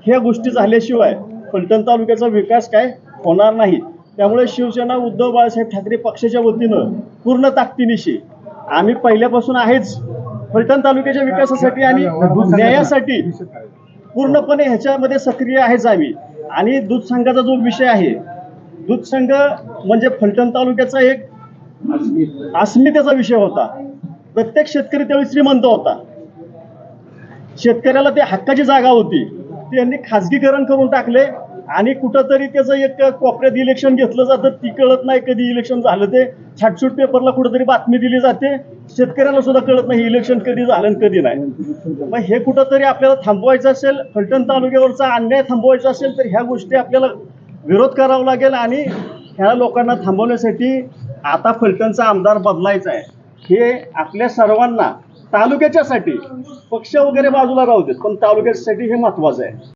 ह्या गोष्टी झाल्याशिवाय फलटण तालुक्याचा विकास काय होणार नाही। त्यामुळे शिवसेना उद्धव बाळासाहेब ठाकरे पक्षाच्या वतीनं पूर्ण ताकदीनिशी आम्ही पहिल्यापासून आहेच फलटण तालुक्याच्या विकासासाठी आणि न्यायासाठी पूर्णपणे ह्याच्यामध्ये सक्रिय आहेच आम्ही। आणि दूध संघाचा जो विषय आहे, दूध संघ म्हणजे फलटण तालुक्याचा एक अस्मितेचा विषय होता। प्रत्येक शेतकरी त्यावेळी श्रीमंत होता, शेतकऱ्याला ते हक्काची जागा होती, त्यांनी खाजगीकरण करून टाकले आणि कुठंतरी त्याचं एक कोपऱ्यात इलेक्शन घेतलं जातं, ती कळत नाही कधी इलेक्शन झालं ते छाटछूट पेपरला कुठंतरी बातमी दिली जाते, शेतकऱ्याला सुद्धा कळत नाही इलेक्शन कधी झालं आणि कधी नाही। मग हे कुठंतरी आपल्याला थांबवायचं असेल, फलटण तालुक्यावरचा अन्याय थांबवायचा असेल तर ह्या गोष्टी आपल्याला विरोध करावा लागेल आणि ह्या लोकांना थांबवण्यासाठी आता फलटणचा आमदार बदलायचा आहे। हे आपल्या सर्वांना तालुक्याच्यासाठी, पक्ष वगैरे बाजूला राहू देत पण तालुक्यासाठी हे महत्वाचं आहे।